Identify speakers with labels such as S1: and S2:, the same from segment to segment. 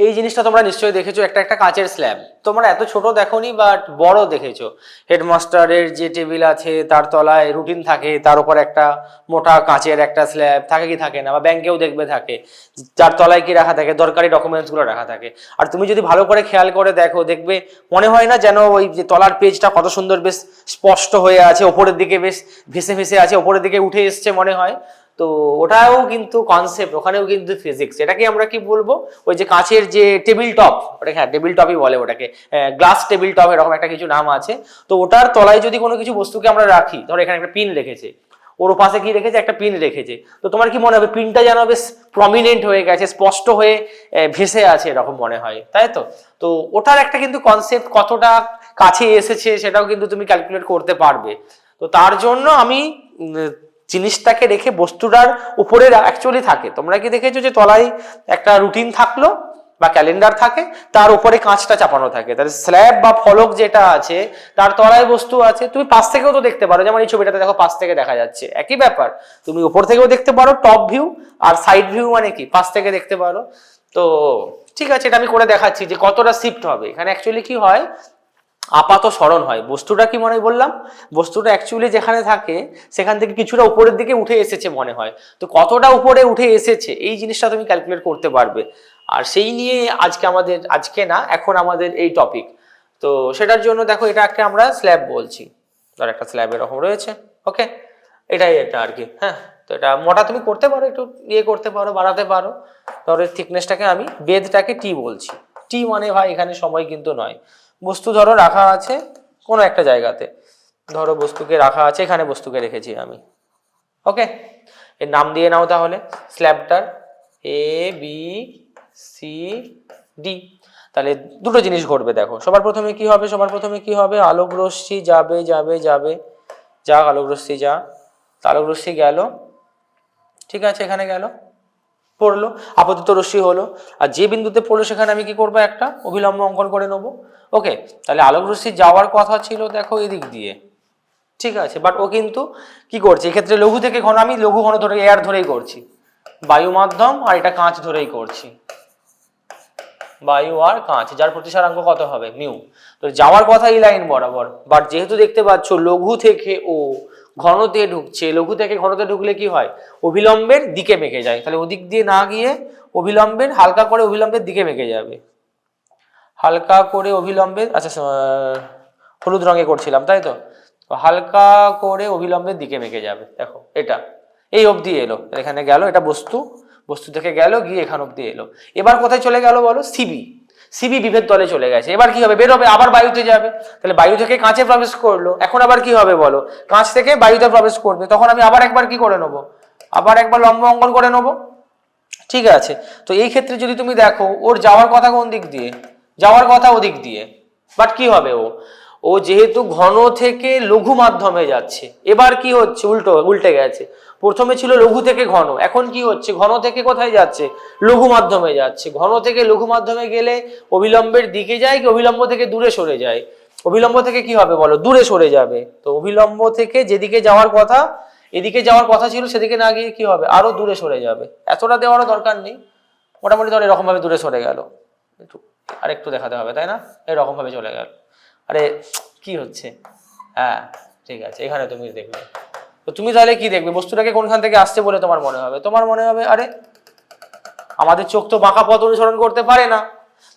S1: এই জিনিসটা তোমরা নিশ্চয়ই দেখেছো, একটা একটা কাচের স্ল্যাব। তোমরা এত ছোট দেখোনি, বাট বড় দেখেছো। হেডমাস্টারের যে টেবিল আছে তার তলায় রুটিন থাকে, তার উপর একটা মোটা কাচের একটা স্ল্যাব থাকে কি থাকে না, বা ব্যাংকেও দেখবে থাকে, যার তলায় কি রাখা থাকে, দরকারি ডকুমেন্টস গুলো রাখা থাকে। আর তুমি যদি ভালো করে খেয়াল করে দেখো, দেখবে মনে হয় না যেন ওই যে তলার পেজটা কত সুন্দর বেশ স্পষ্ট হয়ে আছে, ওপরের দিকে বেশ ভেসে ভেসে আছে, ওপরের দিকে উঠে এসছে মনে হয়। তো ওটাও কিন্তু কনসেপ্ট, ওখানেও কিন্তু ফিজিক্স। এটাকে আমরা কি বলবো, ওই যে কাঁচের যে টেবিল টপ, ওটাকে হ্যাঁ টেবিল টপই বলে, ওটাকে গ্লাস টেবিল টপ এরকম একটা কিছু নাম আছে। তো ওটার তলায় যদি কোনো কিছু বস্তুকে আমরা রাখি, ধরো এখানে একটা পিন রেখেছে, ওর পাশে কি রেখেছে, একটা পিন রেখেছে, তো তোমার কি মনে হবে পিনটা যেন বেশ প্রমিনেন্ট হয়ে গেছে, স্পষ্ট হয়ে ভেসে আছে এরকম মনে হয়, তাই তো? তো ওটার একটা কিন্তু কনসেপ্ট কতটা কাছে এসেছে সেটাও কিন্তু তুমি ক্যালকুলেট করতে পারবে। তো তার জন্য আমি জিনিসটাকে রেখে বস্তুটার উপরে অ্যাকচুয়ালি থাকে, তোমরা কি দেখেছো যে তলায় একটা রুটিন থাকলো বা ক্যালেন্ডার থাকে, তার উপরে কাঁচটা চাপানো থাকে, তাহলে স্ল্যাব বা ফলক যেটা আছে তার তলায় বস্তু আছে। তুমি পাশ থেকেও তো দেখতে পারো, যেমন এই ছবিটাতে দেখো পাশ থেকে দেখা যাচ্ছে, একই ব্যাপার। তুমি উপর থেকেও দেখতে পারো টপ ভিউ, আর সাইড ভিউ মানে কি পাশ থেকে দেখতে পারো। তো ঠিক আছে, এটা আমি করে দেখাচ্ছি যে কতটা শিফট হবে। এখানে অ্যাকচুয়ালি কি হয়, আপাত স্মরণ হয়। বস্তুটা কি মনে বললাম, বস্তুটা অ্যাকচুয়ালি যেখানে থাকে সেখান থেকে কিছুটা উপরের দিকে উঠে এসেছে মনে হয়। তো কতটা উপরে উঠে এসেছে এই জিনিসটা তুমি ক্যালকুলেট করতে পারবে। আর সেই নিয়ে আজকে আমাদের, আজকে না এখন আমাদের এই টপিক। তো সেটার জন্য দেখো এটাকে আমরা স্ল্যাব বলছি, ধর একটা স্ল্যাব এরকম রয়েছে, ওকে, এটাই এটা আর কি। হ্যাঁ, তো এটা মোটা তুমি করতে পারো, একটু ইয়ে করতে পারো, বাড়াতে পারো। ধরো থিকনেসটাকে আমি বেদটাকে টি বলছি। টি মানে ভাই এখানে সময় কিন্তু নয়। বস্তু ধরো রাখা আছে কোনো একটা জায়গাতে, ধরো বস্তুকে রাখা আছে এখানে, বস্তুকে রেখেছি আমি, ওকে। এর নাম দিয়ে নাও তাহলে স্ল্যাবটার, এ বি সি ডি। তাহলে দুটো জিনিস ঘটবে দেখো। সবার প্রথমে কি হবে, সবার প্রথমে কি হবে, আলোক রশ্মি যাবে যাবে যাবে, যাক আলোক রশ্মি যা, আলোক রশ্মি গেল, ঠিক আছে, এখানে গেল, পড়লো, আপতিত রশ্মি হলো। আর যে বিন্দুতে পড়লো সেখানে আমি কি করবো, একটা অভিলম্ব অঙ্কন করে নেবো, ওকে। তাহলে আলোক রশ্মি যাওয়ার কথা ছিল দেখো এদিক দিয়ে, ঠিক আছে, বাট ও কিন্তু কি করছে এক্ষেত্রে, লঘু থেকে ঘন, আমি লঘু ঘন ধরে এয়ার ধরেই করছি, বায়ু মাধ্যম আর এটা কাঁচ ধরেই করছি, বায়ু আর কাঁচ, যার প্রতিসারাঙ্ক কত হবে, মিউ। তো যাওয়ার কথা এই লাইন বরাবর, বাট যেহেতু দেখতে পাচ্ছ লঘু থেকে ও ঘনতে ঢুকছে, লঘু থেকে ঘনতে ঢুকলে কি হয়, অভিলম্বের দিকে মেকে যায়, তাহলে ওদিক দিয়ে না গিয়ে অভিলম্বের হালকা করে অভিলম্বের দিকে মেকে যাবে, হালকা করে অভিলম্বের, আচ্ছা হলুদ রঙে করছিলাম তাই তো, হালকা করে অভিলম্বের দিকে মেকে যাবে। দেখো এটা এই অবধি এলো, এখানে গেল, এটা বস্তু, বস্তু থেকে গেল গিয়ে এখান অবধি এলো। এবার কোথায় চলে গেল বলো, সিবি, সিবি বিভেদ তলে চলে গেছে। এবার কি হবে, বের হবে, আবার বায়ুতে যাবে, তাহলে বায়ু থেকে কাঁচে প্রবেশ করলো, এখন আবার কি হবে বলো, কাঁচ থেকে বায়ুতে প্রবেশ করবে, তখন আমি আবার একবার কি করে নেবো, আবার একবার লম্ব অঙ্কন করে নেবো, ঠিক আছে। তো এই ক্ষেত্রে যদি তুমি দেখো ওর যাওয়ার কথা কোন দিক দিয়ে, যাওয়ার কথা ওদিক দিয়ে, বাট কি হবে, ও যেহেতু ঘন থেকে লঘু মাধ্যমে যাচ্ছে, এবার কি হচ্ছে, উল্টে গেছে। প্রথমে ছিল লঘু থেকে ঘন, এখন কি হচ্ছে, ঘন থেকে কোথায় যাচ্ছে, লঘু মাধ্যমে যাচ্ছে। ঘন থেকে লঘু মাধ্যমে গেলে অভিলম্বের দিকে যায় কি অভিলম্ব থেকে দূরে সরে যায়, অভিলম্ব থেকে কি হবে বলো, দূরে সরে যাবে। তো অভিলম্ব থেকে যেদিকে যাওয়ার কথা, এদিকে যাওয়ার কথা ছিল, সেদিকে না গিয়ে কি হবে, আরো দূরে সরে যাবে। এতটা দেওয়ারও দরকার নেই, মোটামুটি ধর এরকম ভাবে দূরে সরে গেল, একটু আরেকটু দেখাতে হবে তাই না, এরকম ভাবে চলে গেল। আরে কি হচ্ছে, হ্যাঁ ঠিক আছে, এখানে তুমি দেখবে। তো তুমি তাহলে কি দেখবে, বস্তুটাকে কোনখান থেকে আসছে বলে তোমার মনে হবে, তোমার মনে হবে আরে আমাদের চোখ তো বাঁকা পথ অনুসরণ করতে পারে না,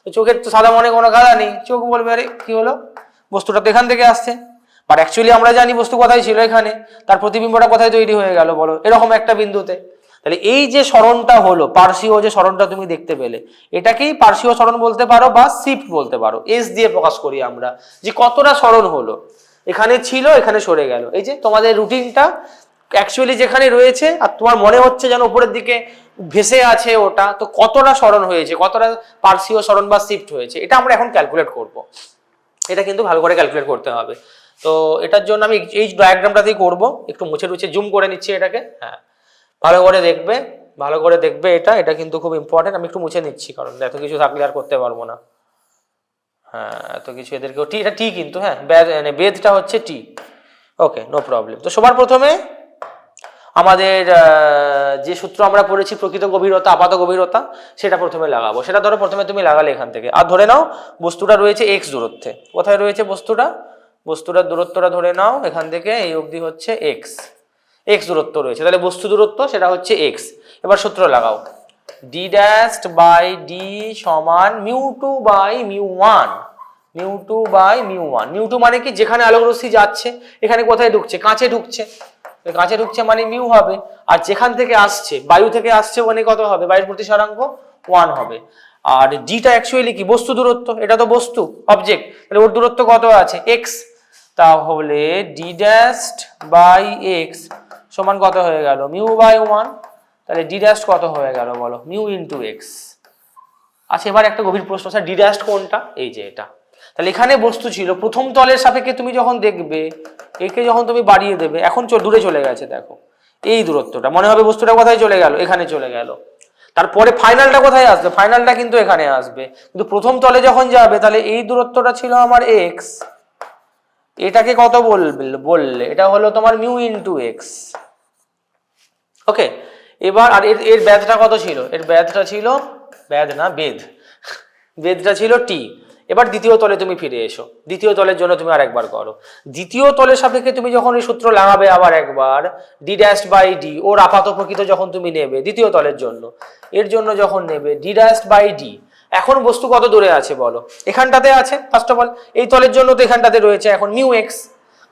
S1: তো চোখের তো সাদা মনে কোনো গাদা নেই, চোখ বলবে আরে কি হলো, বস্তুটা তো এখান থেকে আসছে। বাট অ্যাকচুয়ালি আমরা জানি বস্তু কোথায় ছিল, এখানে, তার প্রতিবিম্বটা কোথায় তৈরি হয়ে গেল বলো, এরকম একটা বিন্দুতে। তাহলে এই যে সরণটা হলো, পার্শ্বীয় যে সরণটা তুমি দেখতে পেলে, এটাকেই পার্শ্বীয় সরণ বলতে পারো বা শিফট বলতে পারো, এস দিয়ে প্রকাশ করি আমরা, যে কতটা সরণ হলো, এখানে ছিল এখানে সরে গেল। এই যে তোমাদের রুটিনটা অ্যাকচুয়ালি যেখানে রয়েছে আর তোমার মনে হচ্ছে যেন উপরের দিকে ভেসে আছে ওটা, তো কতটা সরণ হয়েছে, কতটা পার্শ্বীয় সরণ বা শিফট হয়েছে, এটা আমরা এখন ক্যালকুলেট করব। এটা কিন্তু ভালো করে ক্যালকুলেট করতে হবে। তো এটার জন্য আমি এই ডায়াগ্রামটাতেই করব, একটু মুছে টুছে জুম করে নিচ্ছি এটাকে, হ্যাঁ ভালো করে দেখবে, ভালো করে দেখবে, এটা কিন্তু খুব ইম্পর্টেন্ট। আমি একটু মুছে নিচ্ছি কারণ এত কিছু থাকলে আর করতে পারবো না। হ্যাঁ এত কিছু এদেরকেও টি, এটা টি কিন্তু, হ্যাঁ বেদটা হচ্ছে টি, ওকে নো প্রবলেম। তো সবার প্রথমে আমাদের যে সূত্র আমরা পড়েছি প্রকৃত গভীরতা আপাত গভীরতা, সেটা প্রথমে লাগাবো। সেটা ধরো প্রথমে তুমি লাগালে এখান থেকে, আর ধরে নাও বস্তুটা রয়েছে এক্স দূরত্বে। কোথায় রয়েছে বস্তুটা? বস্তুটার দূরত্বটা ধরে নাও এখান থেকে এই অবধি হচ্ছে এক্স, এক্স দূরত্ব রয়েছে, তাহলে বস্তু দূরত্ব সেটা হচ্ছে এক্স। এবার সূত্র লাগাও, ডি ড্যাশড বাই ডি সমান mu two by mu one, mu two by mu one. Mu two মানে কি? যেখানে আলোক রশ্মি যাচ্ছে, এখানে কোথায় ঢুকছে? কাঁচে ঢুকছে, কাঁচে ঢুকছে মানে মিউ হবে। আর যেখান থেকে আসছে, বায়ু থেকে আসছে, মানে কত হবে? বায়ুর প্রতিসরাঙ্ক 1 হবে। আর ডিটা অ্যাকচুয়ালি কি? বস্তু দূরত্ব, এটা তো বস্তু অবজেক্ট, তাহলে ওর দূরত্ব কত আছে? এক্স। তাহলে ডি ড্যাশড বাই এক্স সমান কত হয়ে গেল? Mu by 1। তাহলে ডি ড্যাশড কত হয়ে গেল বলো? Mu into x. আচ্ছা, এবার একটা গভীর প্রশ্ন, স্যার ডি ড্যাশড কোনটা? এই যে এটা। তাহলে এখানে বস্তু ছিল, প্রথম তলের সাপেক্ষে তুমি যখন দেখবে, একে যখন তুমি বাড়িয়ে দেবে, এখন দূরে চলে গেছে, দেখো এই দূরত্বটা, মনে হবে বস্তুটা কোথায় চলে গেল? এখানে চলে গেল। তারপরে ফাইনালটা কোথায় আসবে? ফাইনালটা কিন্তু এখানে আসবে, কিন্তু প্রথম তলে যখন যাবে, তাহলে এই দূরত্বটা ছিল আমার এক্স, এটাকে কত বললে? এটা হলো তোমার মিউ ইন্টু এক্স। ওকে, এবার আর এর ব্যাধটা কত ছিল? এর ব্যাধটা ছিল, ব্যাধ না বেদ, বেদটা ছিল টি। এবার দ্বিতীয় তলে তুমি ফিরে এসো, দ্বিতীয় তলের জন্য তুমি আরেকবার করো। দ্বিতীয় তলের সাপেক্ষে তুমি যখন এই সূত্র লাগাবে আবার একবার, ডি ড্যাশ বাই ডি ওর আপাত প্রকৃত যখন তুমি নেবে দ্বিতীয় তলের জন্য, এর জন্য যখন নেবে ডি ড্যাশ বাই ডি, এখন বস্তু কত দূরে আছে বলো? এখানটাতে আছে ফার্স্ট অফ অল, এই তলের জন্য তো এখানটাতে রয়েছে এখন মিউ এক্স।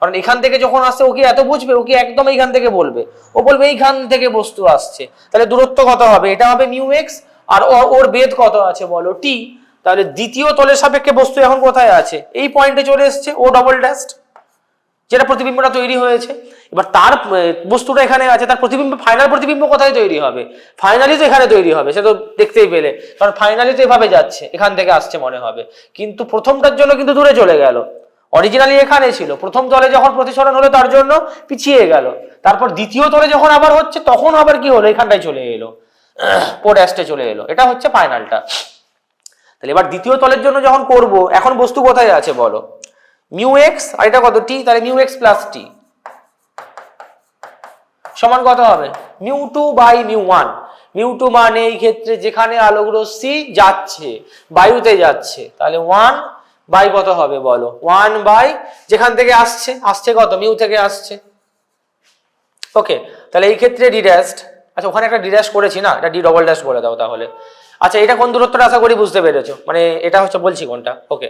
S1: কারণ এখান থেকে যখন আসছে ও কি এত বুঝবে? ও কি একদম এইখান থেকে বলবে? ও বলবে এইখান থেকে বস্তু আসছে, তাহলে দূরত্ব কত হবে? এটা হবে মিউ এক্স। আর ওর বেদ কত আছে বলো? টি। তাহলে দ্বিতীয় তলের সাপেক্ষে বস্তু এখন কোথায় আছে? এই পয়েন্টে চলে এসছে, ও ডবল ড্যাশড, যেটা প্রতিবিম্বটা তৈরি হয়েছে। এবার তার বস্তুটা এখানে আছে, তার প্রতিবিম্ব, ফাইনাল প্রতিবিম্ব কোথায় তৈরি হবে? ফাইনালি তো এখানে তৈরি হবে, সে তো দেখতেই পেলে, কারণ ফাইনালি তো এভাবে যাচ্ছে, এখান থেকে আসছে মনে হবে। কিন্তু প্রথমটার জন্য কিন্তু দূরে চলে গেল, অরিজিনালি এখানে ছিল, প্রথম তলে যখন প্রতিসরণ হলো তার জন্য পিছিয়ে গেল। তারপর দ্বিতীয় তলে যখন আবার হচ্ছে, তখন আবার কি হলো? এখানটায় চলে এলো, ও ড্যাশে চলে এলো। এটা হচ্ছে ফাইনালটা। তাহলে এবার দ্বিতীয় তলের জন্য যখন করব, এখন বস্তু কোথায় আছে বলো? মিউ এক্স, আর এটা কত? টি। তাহলে মিউ এক্স প্লাস টি সমান কত হবে? Mu two by mu one. Mu two মানে এই ক্ষেত্রে যেখানে আলোক রশ্মি যাচ্ছে, বায়ুতে যাচ্ছে, তাহলে 1 বাই কত হবে বলো? 1 বাই যেখান থেকে আসছে, আসছে কত? মিউ থেকে আসছে। ওকে, তাহলে এই ক্ষেত্রে ডি ড্যাশড, আচ্ছা ওখানে একটা ডি ড্যাশ করেছি না, এটা ডি ডবল ড্যাশ বলে দাও তাহলে। আচ্ছা, এটা কোন দূরত্বটা আশা করি বুঝতে পেরেছো, মানে এটা হচ্ছে বলছি কোনটা। ওকে,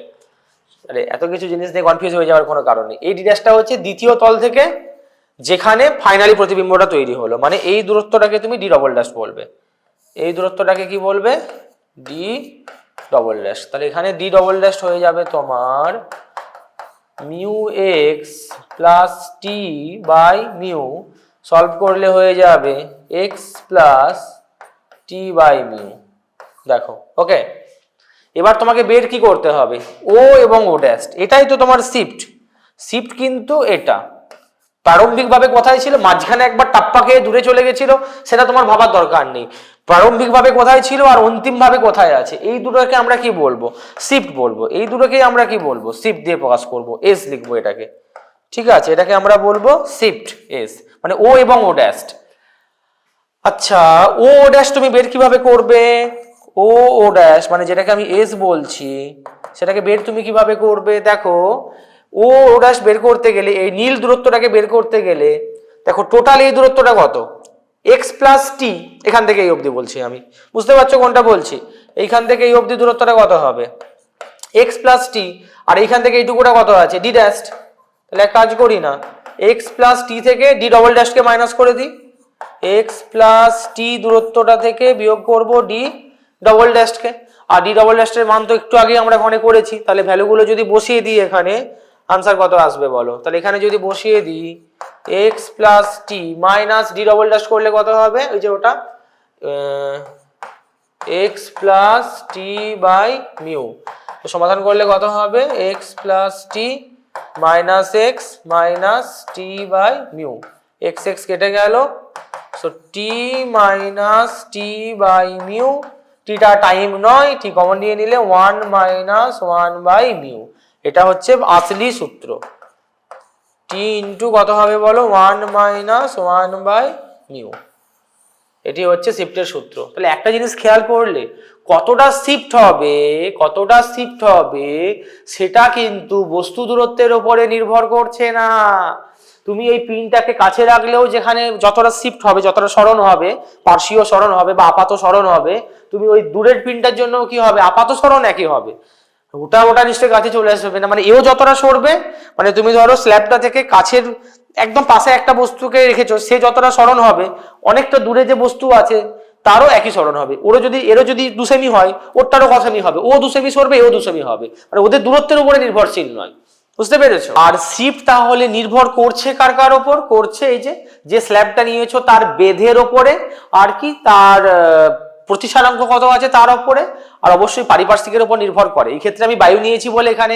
S1: আরে এত কিছু জিনিস নিয়ে কনফিউজ হয়ে যাওয়ার কোনো কারণ নেই। এই ডি ড্যাশটা হচ্ছে দ্বিতীয় তল থেকে যেখানে ফাইনালি প্রতিবিম্বটা তৈরি হলো, মানে এই দূরত্বটাকে তুমি ডি ডবল ড্যাশ বলবে। এই দূরত্বটাকে কি বলবে? D double dash. তাহলে এখানে ডি ডবল ড্যাশ হয়ে যাবে তোমার mu x plus t by mu, solve করলে হয়ে যাবে x plus t by mu. দেখো, ওকে, এবার তোমাকে বের কি করতে হবে? ও এবং ও ড্যাশ, এটাই তো তোমার শিফট। শিফট কিন্তু এটা প্রারম্ভিকভাবে কোথায় ছিল? মাঝখানে একবার টাপ্পা খেয়ে দূরে চলে গেছিল, সেটা তোমার ভাবার দরকার নেই। প্রারম্ভিকভাবে কোথায় ছিল আর অন্তিমভাবে কোথায় আছে, এই দুটোকে আমরা কি বলবো? শিফট বলবো। এই দুটোকেই আমরা কি বলবো? শিফট দিয়ে প্রকাশ করবো, এস লিখবো এটাকে। ঠিক আছে, এটাকে আমরা বলবো শিফট এস, মানে ও এবং ও ড্যাশ। আচ্ছা, ও ড্যাশ তুমি বের কিভাবে করবে? ও ড্যাশ মানে যেটাকে আমি এস বলছি, সেটাকে বের তুমি কিভাবে করবে? দেখো, ও ড্যাশ বের করতে গেলে, এই নীল দূরত্বটাকে বের করতে গেলে, দেখো টোটাল এই দূরত্বটা কত? এক্স প্লাস টি। এখান থেকে এই অবধি বলছি আমি, বুঝতে পারছো কোনটা বলছি? এইখান থেকে এই অবধি দূরত্বটা কত হবে? এক্স প্লাস টি। আর এইখান থেকে এইটুকুটা কত আছে? D dash. তাহলে এক কাজ করি না, এক্স প্লাস টি থেকে ডি ডবল ড্যাশকে মাইনাস করে দিই। এক্স প্লাস টি দূরত্বটা থেকে বিয়োগ করব ডি ডবল ড্যাশকে। আর ডি ডবল ড্যাশের মান তো একটু আগে আমরা ওখানে করেছি, তাহলে ভ্যালুগুলো যদি বসিয়ে দিই এখানে, আনসার কত আসবে বলো? তাহলে এখানে যদি বসিয়ে দিই x plus t minus d double dash করলে কত হবে? ওই যে ওটা x plus t by mu, তো সমাধান করলে কত হবে? X plus t minus x minus t by mu, x x কেটে গেল, so t minus t by mu, টিটা টাইম নয়, টি কমন নিয়ে নিলে 1 মাইনাস 1 বাই মিউ। এটা হচ্ছে আসলি সূত্র। টি ইন্টু কত হবে বলো? 1 মাইনাস 1 বাই মিউ। এটি হচ্ছে শিফটের সূত্র। তাহলে একটা জিনিস খেয়াল করলে কতটা শিফট হবে সেটা কিন্তু বস্তু দূরত্বের উপরে নির্ভর করছে না। তুমি এই পিনটাকে কাছে রাখলেও যেখানে যতটা শিফট হবে, যতটা সরণ হবে, পার্শ্বীয় সরণ হবে বা আপাত সরণ হবে, তুমি ওই দূরের পিনটার জন্য কি হবে, আপাত সরণ একই হবে। ওটা নিশ্চয়ই কাছে চলে আসবে না, মানে এও যতটা সরবে, মানে তুমি ধরো স্ল্যাবটা থেকে কাছের একদম পাশে একটা বস্তুকে রেখেছো, সে যতটা সরণ হবে, অনেকটা দূরে যে বস্তু আছে তারও একই সরণ হবে। এরও যদি 2 সেমি হয়, ওরটারও ক সেমি হবে, ও 2 সেমি সরবে, এও 2 সেমি হবে, মানে ওদের দূরত্বের উপরে নির্ভরশীল নয়। বুঝতে পেরেছো? আর শিফট তাহলে নির্ভর করছে কার ওপর? করছে এই যে স্ল্যাবটা নিয়েছো তার বেধের ওপরে, আর কি তার প্রতিসারাঙ্ক কত আছে তার উপরে, আর অবশ্যই পারিপার্শ্বিকের উপর নির্ভর করে। এই ক্ষেত্রে আমি বায়ু নিয়েছি বলে এখানে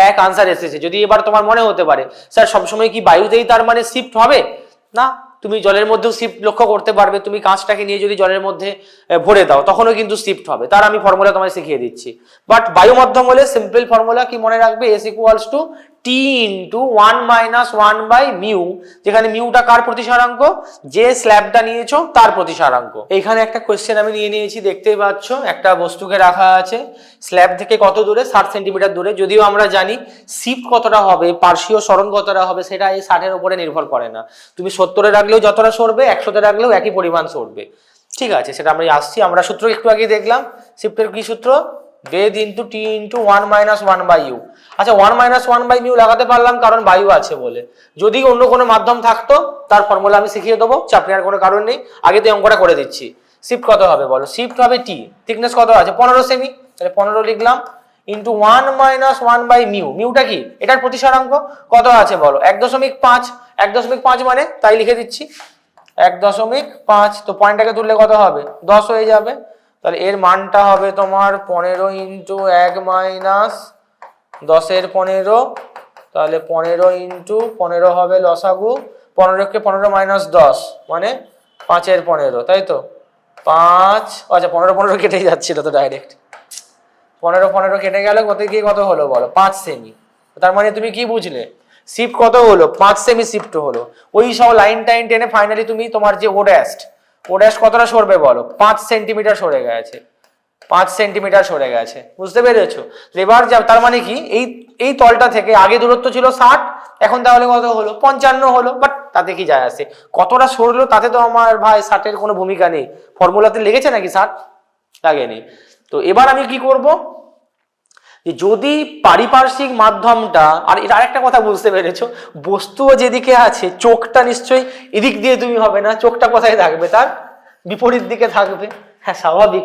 S1: এক আনসার এসেছে। যদি এবার তোমার মনে হতে পারে স্যার সবসময় কি বায়ুতেই তার মানে শিফট হবে? না, তুমি জলের মধ্যেও শিফট লক্ষ্য করতে পারবে। তুমি কাঁচটাকে নিয়ে যদি জলের মধ্যে ভরে দাও তখনও কিন্তু শিফট হবে, তার আমি ফর্মুলা তোমায় শিখিয়ে দিচ্ছি। বাট বায়ু মাধ্যম হলে সিম্পল ফর্মুলা কি মনে রাখবে? S equals to T into 1 minus 1 by mu, যেখানে মিউটা কার প্রতিসারাঙ্ক? যে স্ল্যাবটা নিয়েছো তার প্রতিসারাঙ্ক। এইখানে একটা কোয়েশ্চেন আমি নিয়ে নিয়েছি, দেখতেই পাচ্ছ একটা বস্তুকে রাখা আছে স্ল্যাব থেকে কত দূরে? 60 সেন্টিমিটার দূরে। যদিও আমরা জানি শিফট কতটা হবে, পার্শ্বীয় সরণ কতটা হবে, সেটা এই 60-এর উপরে নির্ভর করে না। তুমি 70-এ রাখলেও যতটা সরবে, 100-তে রাখলেও একই পরিমাণ সরবে। ঠিক আছে, সেটা আমরা আসছি। আমরা সূত্র একটু আগে দেখলাম, শিফটের কি সূত্র? বেধ into t into 1 minus 1 by u. আচ্ছা, 1 মাইনাস 1 বাই মিউ লাগাতে পারলাম কারণ বায়ু আছে বলে। যদি অন্য কোনো মাধ্যম থাকতো তার ফর্মুলা আমি শিখিয়ে দেবো, চাপ নেওয়ার কোনো কারণ নেই, আগে তো অঙ্কটা করে দিচ্ছি। শিফট কত হবে বলো? শিফট হবে টি, থিকনেস কত আছে? 15 সেমি, তাহলে 15 লিখলাম ইন্টু 1 মাইনাস 1 বাই মিউ। মিউটা কি? এটার প্রতিসারাঙ্ক কত আছে বলো? 1.5। 1.5 মানে তাই লিখে দিচ্ছি 1.5। তো পয়েন্টটাকে তুললে কত হবে? 10 হয়ে যাবে। তাহলে এর মানটা হবে তোমার 15 ইন্টু 1 মাইনাস 10-এর 15, তাহলে 15 ইন্টু 15 হবে লসাগু, 15কে 15 মাইনাস 10 মানে 5-এর 15, তাই তো 5। আচ্ছা, 15 কেটে যাচ্ছিল তো ডাইরেক্ট, 15 কেটে গেল, কত গিয়ে কত হলো বলো? 5 সেমি। তার মানে তুমি কি বুঝলে? শিফট কত হলো? 5 সেমি শিফট হলো। ওই সব লাইন টাইন টেনে ফাইনালি তুমি তোমার যে ও ড্যাশ কতটা সরবে বলো? 5 সেন্টিমিটার সরে গেছে, 5 সেন্টিমিটার সরে গেছে। বুঝতে পেরেছো? এবার তার মানে কি, এই তলটা থেকে আগে দূরত্ব ছিল 60, এখন তাহলে কত হলো? 55 হলো। বাট তাতে কি যায় আসে? কতটা সরলো তাতে তো আমার ভাই 60-এর কোনো ভূমিকা নেই। ফর্মুলাতে লেগেছে নাকি 60? লাগেনি। তো এবার আমি কি করব, যদি পারিপার্শ্বিক মাধ্যমটা, আর এর আরেকটা কথা বুঝতে পেরেছো, বস্তুও যেদিকে আছে চোখটা নিশ্চয়ই এদিক দিয়ে তুমি হবে না, চোখটা কোথায় থাকবে? তার বিপরীত দিকে থাকবে। হ্যাঁ, স্বাভাবিক।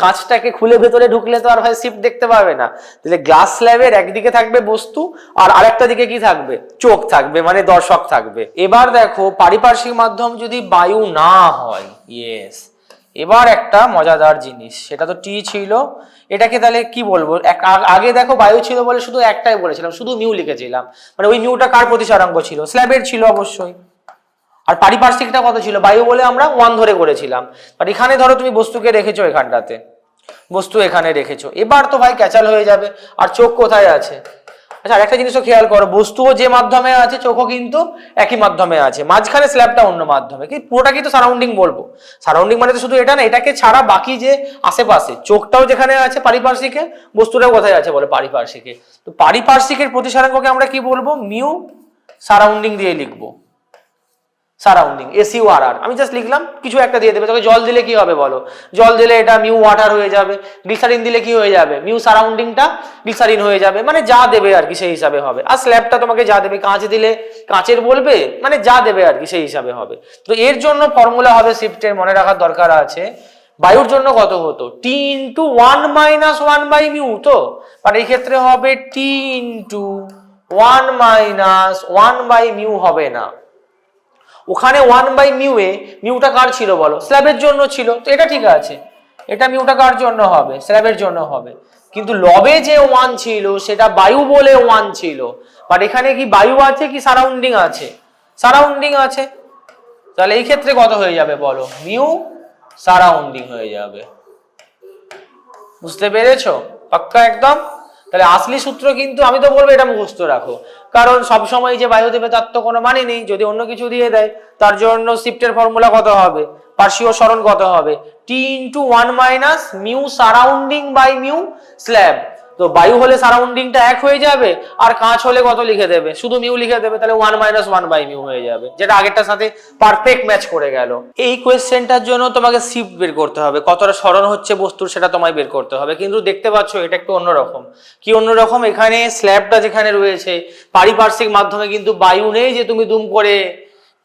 S1: কাঁচটাকে খুলে ভেতরে ঢুকলে তো আর ভাই শিফট দেখতে পাবে না। তাহলে গ্লাস স্ল্যাবের একদিকে থাকবে বস্তু, আর আরেকটা দিকে কি থাকবে? চোখ থাকবে, মানে দর্শক থাকবে। এবার দেখো পারিপার্শ্বিক মাধ্যম যদি বায়ু না হয়, ইয়েস, এবার একটা মজাদার জিনিস, সেটা তো টি ছিল, এটাকে তাহলে কি বলবো? আগে দেখো বায়ু ছিল বলে শুধু একটাই বলেছিলাম, শুধু মিউ লিখেছিলাম, মানে ওই মিউটা কার প্রতিসারাঙ্ক ছিল? স্ল্যাবের ছিল অবশ্যই। আর পারিপার্শ্বিকটা কত ছিল? বায়ু বলে আমরা 1 ধরে করেছিলাম। বাট এখানে ধরো তুমি বস্তুকে রেখেছো, এখানটাতে বস্তু এখানে রেখেছো, এবার তো ভাই ক্যাচাল হয়ে যাবে। আর চোখ কোথায় আছে? আচ্ছা, আরেকটা জিনিসও খেয়াল করো, বস্তুও যে মাধ্যমে আছে চোখও কিন্তু একই মাধ্যমে আছে, মাঝখানে স্ল্যাবটা অন্য মাধ্যমে। কি পুরোটাকে তো সারাউন্ডিং বলবো। সারাউন্ডিং মানে তো শুধু এটা না, এটাকে ছাড়া বাকি যে আশেপাশে, চোখটাও যেখানে আছে পারিপার্শ্বিকে, বস্তুটাও কোথায় আছে বলে? পারিপার্শ্বিকে। তো পারিপার্শ্বিকের প্রতিসারাঙ্ককে আমরা কি বলবো? মিউ সারাউন্ডিং দিয়ে লিখবো, সারাউন্ডিং, SURR। আমি জাস্ট লিখলাম, কিছু একটা দিয়ে দেবে। তোকে জল দিলে কি হবে বলো? জল দিলে এটা মিউ ওয়াটার হয়ে যাবে। গ্লিসারিন দিলে কি হয়ে যাবে? মিউ সারাউন্ডিংটা গ্লিসারিন হয়ে যাবে। মানে যা দেবে আর কি সেই হিসাবে হবে। আর স্ল্যাবটা তোমাকে যা দেবে, কাঁচ দিলে কাঁচের বলবে, মানে যা দেবে আর কি সেই হিসাবে হবে। তো এর জন্য ফর্মুলা হবে শিফটের, মনে রাখার দরকার আছে। বায়ুর জন্য কত হতো? টি ইন্টু 1 মাইনাস 1 বাই মিউ। তো মানে এই ক্ষেত্রে হবে t into 1 minus 1 by mu হবে না। ওখানে 1 বাই মিউ এ মিউটা কার ছিল বলো? স্ল্যাবের জন্য ছিল, তো এটা ঠিক আছে। এটা মিউটা কার জন্য হবে? স্ল্যাবের জন্য হবে। কিন্তু লবে যে 1 ছিল সেটা বায়ু বলে 1 ছিল। বাট এখানে কি বায়ু আছে কি সারাউন্ডিং আছে? সারাউন্ডিং আছে। তাহলে এই ক্ষেত্রে কত হয়ে যাবে বলো? মিউ সারাউন্ডিং হয়ে যাবে। বুঝতে পেরেছো? পাক্কা একদম। তাহলে আসলি সূত্র কিন্তু আমি তো বলবো এটা মুখস্থ রাখো, কারণ সবসময় যে বায়ু দেবে তার তো কোনো মানে নেই। যদি অন্য কিছু দিয়ে দেয় তার জন্য শিফটের ফর্মুলা কত হবে, পার্শ্বীয় সরণ কত হবে, t into 1 minus mu surrounding by mu slab. তো বায়ু হলে সারাউন্ডিংটা 1 হয়ে যাবে, আর কাঁচ হলে কত লিখে দেবে, শুধু মিউ লিখে দেবে, তাহলে 1 মাইনাস 1 বাই মিউ হয়ে যাবে, যেটা আগেরটার সাথে পারফেক্ট ম্যাচ করে গেল। এই কোয়েশ্চেনটার জন্য তোমাকে শিফট বের করতে হবে, কতটা সরণ হচ্ছে বস্তুর সেটা তোমায় বের করতে হবে। কিন্তু দেখতে পাচ্ছ এটা একটু অন্যরকম। কি অন্যরকম? এখানে স্ল্যাবটা যেখানে রয়েছে পারিপার্শ্বিক মাধ্যমে কিন্তু বায়ু নেই যে তুমি দুম করে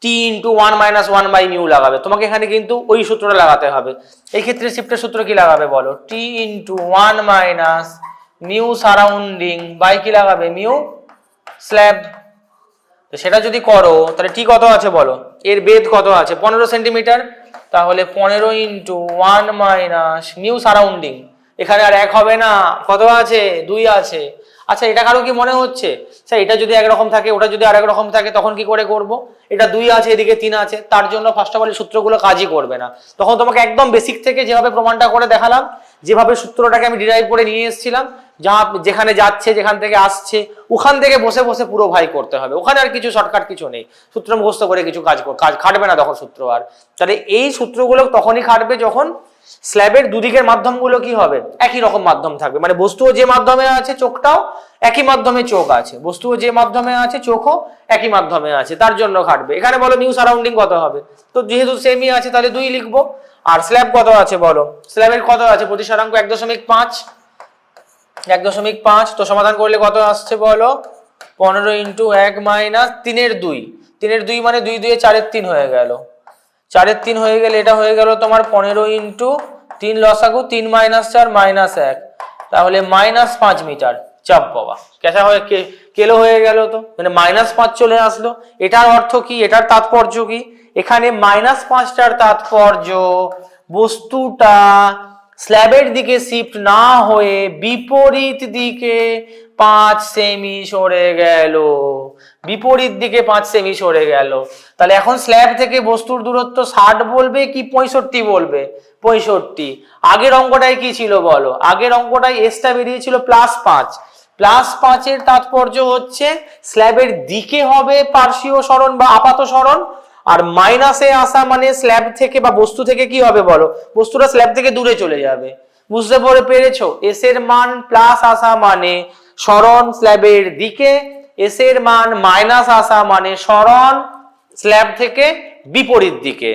S1: টি ইন্টু 1 মাইনাস 1 বাই মিউ লাগাবে, তোমাকে এখানে কিন্তু ওই সূত্রটা লাগাতে হবে। এই ক্ষেত্রে শিফটের সূত্র কি লাগাবে বলো, t into 1 minus mu surrounding by কি লাগাবে, মিউ স্ল্যাব। তো সেটা যদি করো তাহলে টি কত আছে বলো, এর বেধ কত আছে 15 সেন্টিমিটার, তাহলে 15 ইন্টু 1 মাইনাস মিউ সারাউন্ডিং, এখানে আর 1 হবে না, কত আছে 2 আছে। আচ্ছা এটা কারো কি মনে হচ্ছে স্যার এটা যদি একরকম থাকে ওটা যদি আরেক রকম থাকে তখন কি করে করব? এটা 2 আছে এদিকে 3 আছে, তার জন্য ফার্স্ট অফ অল সূত্রগুলো কাজই করবে না। তখন তোমাকে একদম বেসিক থেকে যেভাবে প্রমাণটা করে দেখালাম, যেভাবে সূত্রটাকে আমি ডিরাইভ করে নিয়ে এসেছিলাম, যেখানে যাচ্ছে যেখান থেকে আসছে ওখান থেকে বসে বসে পুরো ভাই করতে হবে। ওখানে আর কিছু শর্টকাট কিছু নেই, সূত্র মুখস্থ করে কিছু কাজ খাটবে না তখন সূত্র আর। তাহলে এই সূত্রগুলো তখনই খাটবে যখন স্ল্যাবের দুদিকের মাধ্যমগুলো কি হবে, একই রকম মাধ্যম থাকবে। মানে বস্তুও যে মাধ্যমে আছে চোখটাও একই মাধ্যমে চোখ আছে, বস্তুও যে মাধ্যমে আছে চোখও একই মাধ্যমে আছে, তার জন্য খাটবে। এখানে বলো মিউ সারাউন্ডিং কত হবে, তো যেহেতু সেমই আছে তাহলে 2 লিখবো। আর স্ল্যাব কত আছে বলো, স্ল্যাবের কত আছে প্রতিসারাঙ্ক 1.5, 1.5। তো সমাধান করলে কত আসছে বলো, 15 ইন্টু 1 মাইনাস 3 2, 3 2 মানে 2 2 4 3 হয়ে গেল, 4 3 হয়ে গেলে এটা হয়ে গেল তোমার 15 ইন্টু 3 লসাগু 3 মাইনাস 4 মাইনাস 1, তাহলে মাইনাস 5 মিটার। চাপ বাবা কেসা হয়ে কেলো হয়ে গেল, তো মানে -5 চলে আসলো। এটার অর্থ কি, এটার তাৎপর্য কি, এখানে -5টার তাৎপর্য বস্তুটা স্ল্যাবের দিকে শিফট না হয়ে বিপরীত দিকে 5 সেমি সরে গেল, বিপরীত দিকে 5 সেমি সরে গেল। তাহলে এখন স্ল্যাব থেকে বস্তুর দূরত্ব 60 বলবে কি 65 বলবে, 65। আগের অঙ্কটাই কি ছিল বলো, আগের অঙ্কটাই এসটা বেরিয়েছিল +5, +5 এর তাৎপর্য হচ্ছে স্ল্যাবের দিকে হবে পার্শ্বীয় সরণ বা আপাত সরণ, আর মাইনাসে আসা মানে স্ল্যাব থেকে বা বস্তু থেকে কি হবে বলো, বস্তুটা স্ল্যাব থেকে দূরে চলে যাবে। বুঝতে পেরেছো? এস এর মান প্লাস আসা মানে সরণ স্ল্যাবের দিকে, এস এর মান মাইনাস আসা মানে সরণ স্ল্যাব থেকে বিপরীত দিকে।